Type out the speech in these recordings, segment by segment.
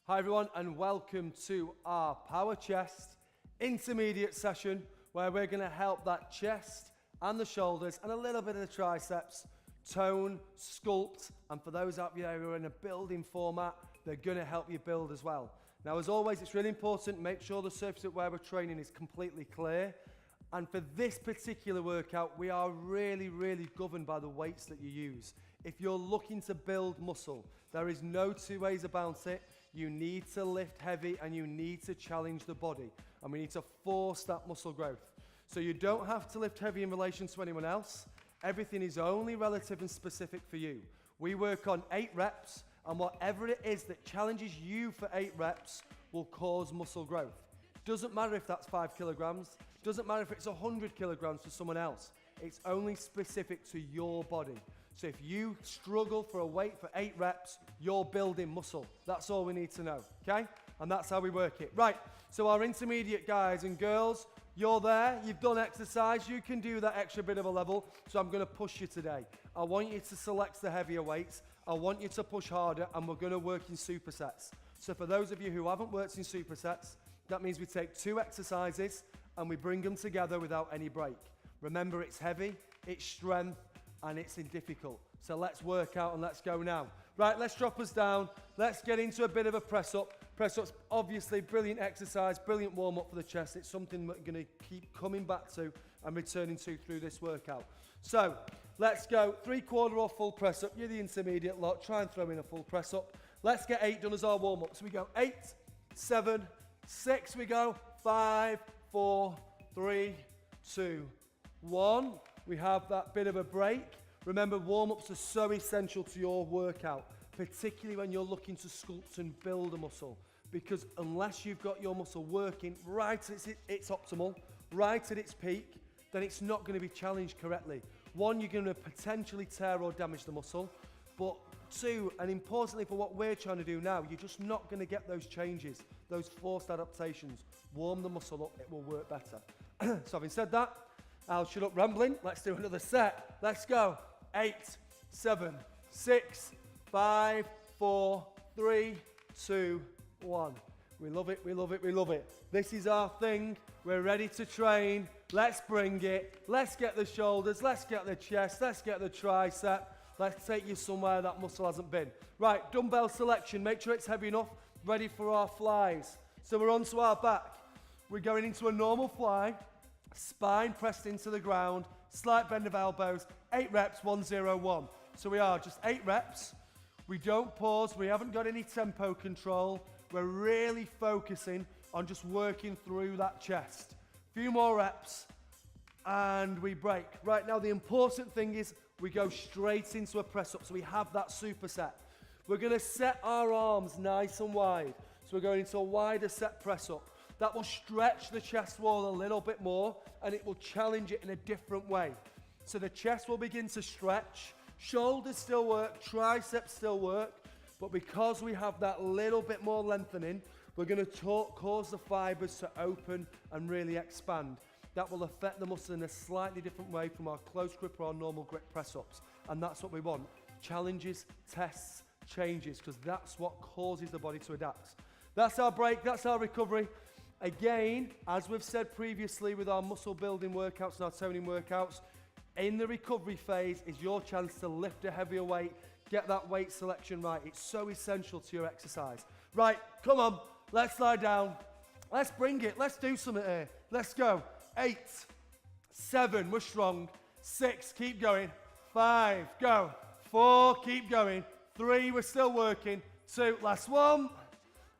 Hi everyone and welcome to our power chest intermediate session where we're going to help that chest and the shoulders and a little bit of the triceps tone, sculpt, and for those out there who are in a building format, they're going to help you build as well. Now as always, it's really important, make sure the surface where we're training is completely clear. And for this particular workout, we are really governed by the weights that you use. If you're looking to build muscle, there is no two ways about it. You need to lift heavy and you need to challenge the body. And we need to force that muscle growth. So you don't have to lift heavy in relation to anyone else. Everything is only relative and specific for you. We work on 8 reps, and whatever it is that challenges you for 8 reps will cause muscle growth. Doesn't matter if that's 5 kilograms, doesn't matter if it's 100 kilograms for someone else. It's only specific to your body. So if you struggle for a weight for 8 reps, you're building muscle. That's all we need to know, okay? And that's how we work it. Right, so our intermediate guys and girls, you're there, you've done exercise, you can do that extra bit of a level, so I'm gonna push you today. I want you to select the heavier weights, I want you to push harder, and we're gonna work in supersets. So for those of you who haven't worked in supersets, that means we take 2 exercises and we bring them together without any break. Remember, it's heavy, it's strength, and it's difficult. So let's work out and let's go now. Right, let's drop us down. Let's get into a bit of a press up. Press up's obviously brilliant exercise, brilliant warm up for the chest. It's something we're gonna keep coming back to and returning to through this workout. So let's go 3/4 or full press up. You're the intermediate lot. Try and throw in a full press up. Let's get 8 done as our warm up. So we go 8, 7, 6, we go 5, 4, 3, 2, 1. We have that bit of a break. Remember, warm-ups are so essential to your workout, particularly when you're looking to sculpt and build a muscle, because unless you've got your muscle working right at its optimal, right at its peak, then it's not going to be challenged correctly. 1, you're going to potentially tear or damage the muscle, but 2, and importantly for what we're trying to do now, you're just not going to get those changes, those forced adaptations. Warm the muscle up, it will work better. So having said that, I'll shut up rambling. Let's do another set. Let's go. 8, 7, 6, 5, 4, 3, 2, 1. We love it, we love it, we love it. This is our thing. We're ready to train. Let's bring it. Let's get the shoulders. Let's get the chest. Let's get the tricep. Let's take you somewhere that muscle hasn't been. Right, dumbbell selection. Make sure it's heavy enough. Ready for our flies. So we're onto our back. We're going into a normal fly. Spine pressed into the ground, slight bend of elbows, 8 reps, 1, 0, 1. So we are just 8 reps. We don't pause, we haven't got any tempo control. We're really focusing on just working through that chest. Few more reps and we break. Right now the important thing is we go straight into a press up, so we have that superset. We're gonna set our arms nice and wide. So we're going into a wider set press up. That will stretch the chest wall a little bit more and it will challenge it in a different way. So the chest will begin to stretch, shoulders still work, triceps still work, but because we have that little bit more lengthening, we're going to cause the fibers to open and really expand. That will affect the muscle in a slightly different way from our close grip or our normal grip press ups. And that's what we want. Challenges, tests, changes, because that's what causes the body to adapt. That's our break, that's our recovery. Again, as we've said previously with our muscle building workouts and our toning workouts, in the recovery phase is your chance to lift a heavier weight, get that weight selection right. It's so essential to your exercise. Right, come on, let's lie down. Let's bring it, let's do something here. Let's go. 8, 7, we're strong. 6, keep going. 5, go. 4, keep going. 3, we're still working. 2, last one.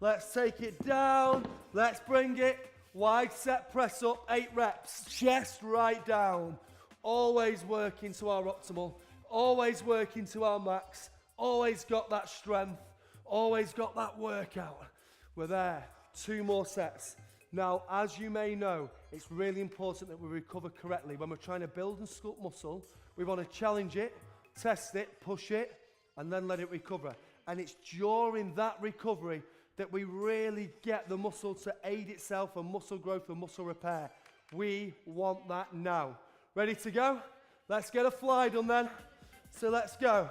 Let's take it down. Let's bring it. Wide set press up, 8 reps. Chest right down. Always working to our optimal. Always working to our max. Always got that strength. Always got that workout. We're there. 2 more sets. Now, as you may know, it's really important that we recover correctly. When we're trying to build and sculpt muscle, we want to challenge it, test it, push it, and then let it recover. And it's during that recovery that we really get the muscle to aid itself for muscle growth and muscle repair. We want that now. Ready to go? Let's get a fly done then. So let's go.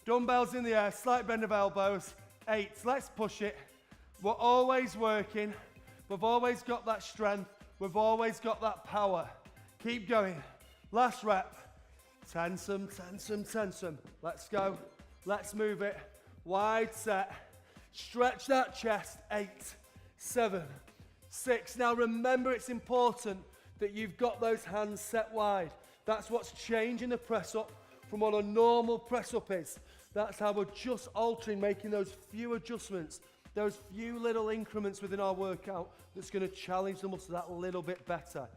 Dumbbells in the air, slight bend of elbows. 8, let's push it. We're always working. We've always got that strength. We've always got that power. Keep going. Last rep. Tense 'em, tense 'em, tense 'em. Let's go. Let's move it. Wide set. Stretch that chest. 8, 7, 6. Now remember, it's important that you've got those hands set wide. That's what's changing the press up from what a normal press up is. That's how we're just altering, making those few adjustments, those few little increments within our workout that's going to challenge the muscle that little bit better.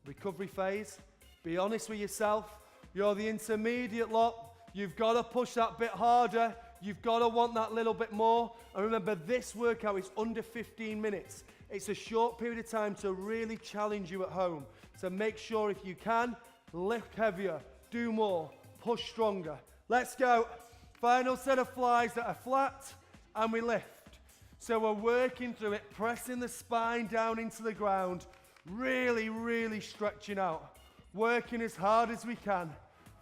Recovery phase, be honest with yourself. You're the intermediate lot. You've got to push that bit harder. You've got to want that little bit more. And remember, this workout is under 15 minutes. It's a short period of time to really challenge you at home. So make sure, if you can, lift heavier, do more, push stronger. Let's go. Final set of flies that are flat, and we lift. So we're working through it, pressing the spine down into the ground, really, really stretching out, working as hard as we can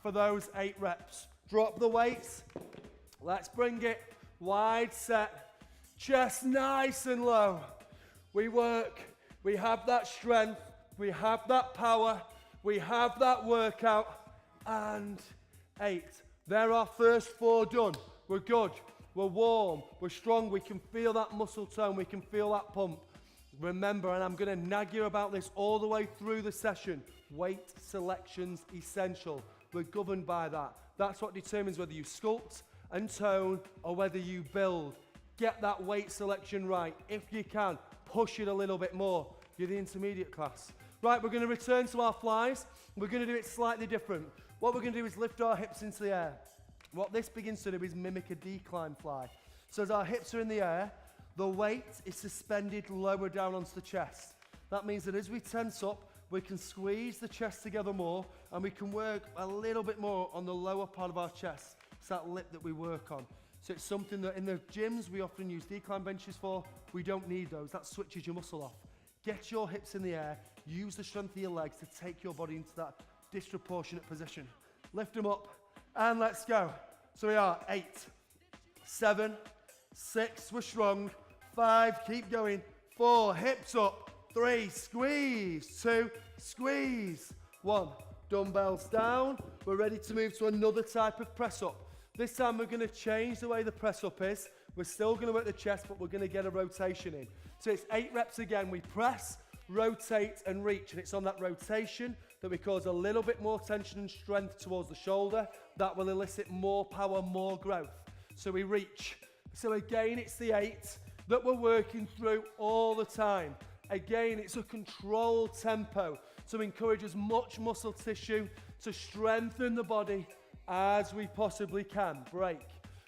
for those 8 reps. Drop the weights. Let's bring it wide set, chest nice and low. We work, we have that strength, we have that power, we have that workout, and 8. There are first 4 done. We're good, we're warm, we're strong, we can feel that muscle tone, we can feel that pump. Remember, and I'm gonna nag you about this all the way through the session, weight selection's essential. We're governed by that. That's what determines whether you sculpt and tone or whether you build. Get that weight selection right. If you can, push it a little bit more. You're the intermediate class. Right, we're going to return to our flies. We're going to do it slightly different. What we're going to do is lift our hips into the air. What this begins to do is mimic a decline fly. So as our hips are in the air, the weight is suspended lower down onto the chest. That means that as we tense up, we can squeeze the chest together more, and we can work a little bit more on the lower part of our chest. It's that lip that we work on. So it's something that in the gyms we often use decline benches for. We don't need those. That switches your muscle off. Get your hips in the air. Use the strength of your legs to take your body into that disproportionate position. Lift them up, and let's go. So we are 8, 7, 6, we're strong. 5, keep going. 4, hips up. 3, squeeze. 2, squeeze. 1, dumbbells down. We're ready to move to another type of press up. This time we're going to change the way the press up is. We're still going to work the chest, but we're going to get a rotation in. So it's 8 reps again. We press, rotate, and reach. And it's on that rotation that we cause a little bit more tension and strength towards the shoulder. That will elicit more power, more growth. So we reach. So again, it's the 8 that we're working through all the time. Again, it's a controlled tempo to encourage as much muscle tissue to strengthen the body as we possibly can. Break.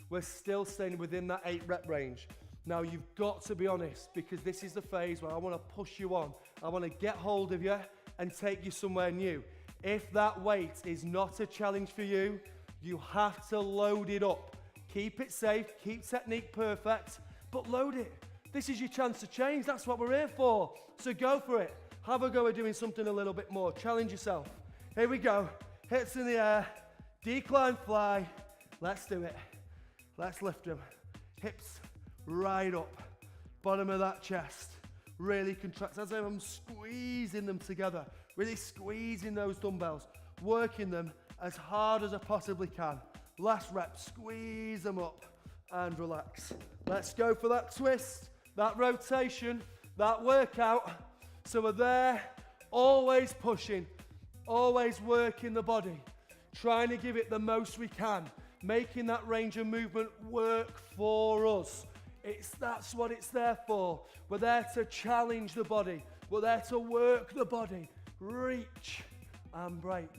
We're still staying within that 8 rep range. Now you've got to be honest, because this is the phase where I want to push you on. I want to get hold of you and take you somewhere new. If that weight is not a challenge for you, you have to load it up. Keep it safe, keep technique perfect, but load it. This is your chance to change. That's what we're here for. So go for it. Have a go at doing something a little bit more. Challenge yourself. Here we go. Hips in the air. Decline fly. Let's do it. Let's lift them. Hips right up. Bottom of that chest. Really contract. As I'm squeezing them together. Really squeezing those dumbbells. Working them as hard as I possibly can. Last rep. Squeeze them up and relax. Let's go for that twist. That rotation. That workout. So we're there. Always pushing. Always working the body. Trying to give it the most we can. Making that range of movement work for us. That's what it's there for. We're there to challenge the body. We're there to work the body. Reach and break.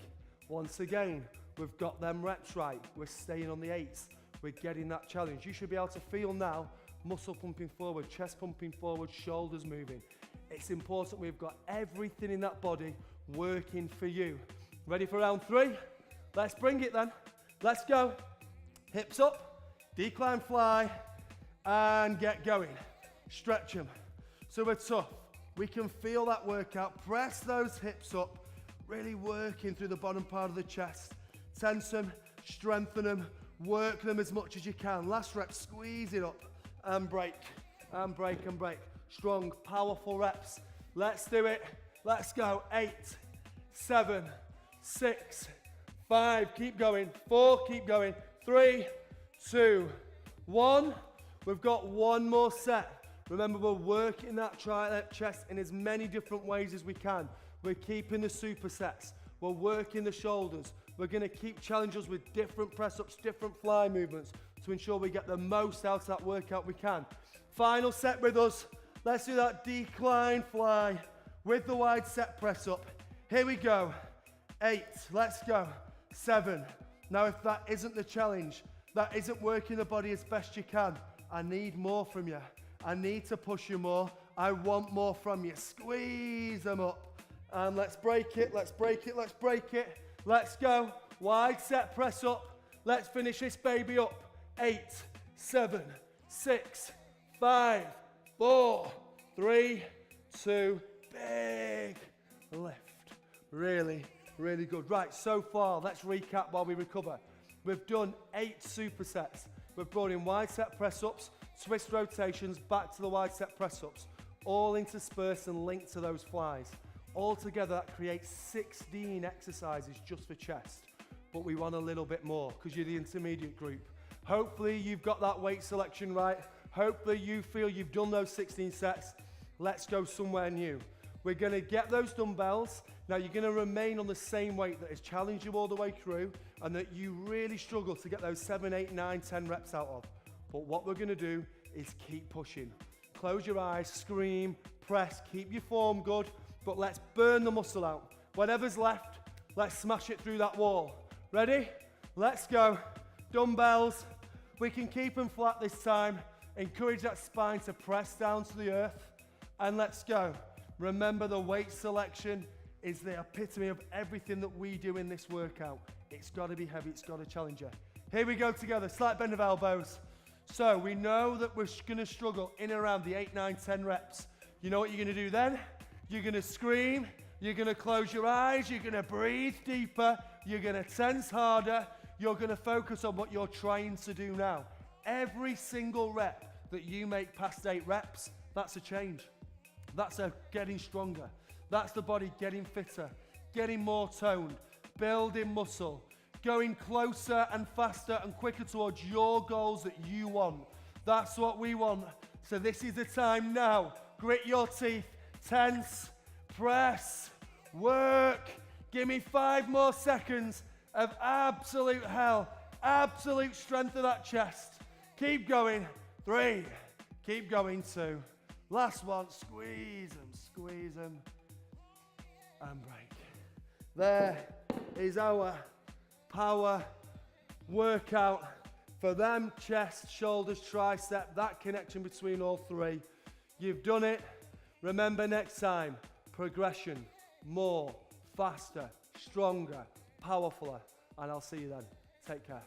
Once again, we've got them reps right. We're staying on the 8s. We're getting that challenge. You should be able to feel now muscle pumping forward, chest pumping forward, shoulders moving. It's important we've got everything in that body working for you. Ready for round 3? Let's bring it then. Let's go. Hips up, decline fly, and get going. Stretch them. So we're tough. We can feel that workout. Press those hips up, really working through the bottom part of the chest. Tense them, strengthen them, work them as much as you can. Last rep, squeeze it up and break. and break and break. Strong, powerful reps. Let's do it. Let's go. 8, 7, 6, 5. Keep going. 4, keep going. 3, 2, 1. We've got one more set. Remember, we're working that tricep chest in as many different ways as we can. We're keeping the supersets. We're working the shoulders. We're going to keep challenging us with different press-ups, different fly movements to ensure we get the most out of that workout we can. Final set with us. Let's do that decline fly with the wide set press-up. Here we go. 8. Let's go. 7. Now, if that isn't the challenge, that isn't working the body as best you can, I need more from you. I need to push you more. I want more from you. Squeeze them up. And let's break it, let's break it, let's break it. Let's go. Wide set press up. Let's finish this baby up. 8, 7, 6, 5, 4, 3, 2, big lift. Really, really good. Right, so far, let's recap while we recover. We've done 8 supersets. We've brought in wide set press ups, twist rotations, back to the wide set press ups, all interspersed and linked to those flies. Altogether, that creates 16 exercises just for chest, but we want a little bit more because you're the intermediate group. Hopefully, you've got that weight selection right. Hopefully, you feel you've done those 16 sets. Let's go somewhere new. We're going to get those dumbbells. Now, you're going to remain on the same weight that has challenged you all the way through and that you really struggle to get those 7, 8, 9, 10 reps out of. But what we're going to do is keep pushing. Close your eyes, scream, press, keep your form good, but let's burn the muscle out. Whatever's left, let's smash it through that wall. Ready? Let's go. Dumbbells. We can keep them flat this time. Encourage that spine to press down to the earth. And let's go. Remember, the weight selection is the epitome of everything that we do in this workout. It's got to be heavy, it's got to challenge you. Here we go together, slight bend of elbows. So we know that we're going to struggle in and around the 8, 9, 10 reps. You know what you're going to do then? You're going to scream, you're going to close your eyes, you're going to breathe deeper, you're going to tense harder, you're going to focus on what you're trying to do now. Every single rep that you make past 8 reps, that's a change. That's a getting stronger. That's the body getting fitter, getting more toned, building muscle, going closer and faster and quicker towards your goals that you want. That's what we want. So this is the time now. Grit your teeth, tense, press, work. Give me 5 more seconds of absolute hell, absolute strength of that chest. Keep going. 3, keep going. 2. Last one, squeeze them, and break. There is our power workout for them, chest, shoulders, tricep, that connection between all 3. You've done it. Remember, next time, progression, more, faster, stronger, powerfuler, and I'll see you then. Take care.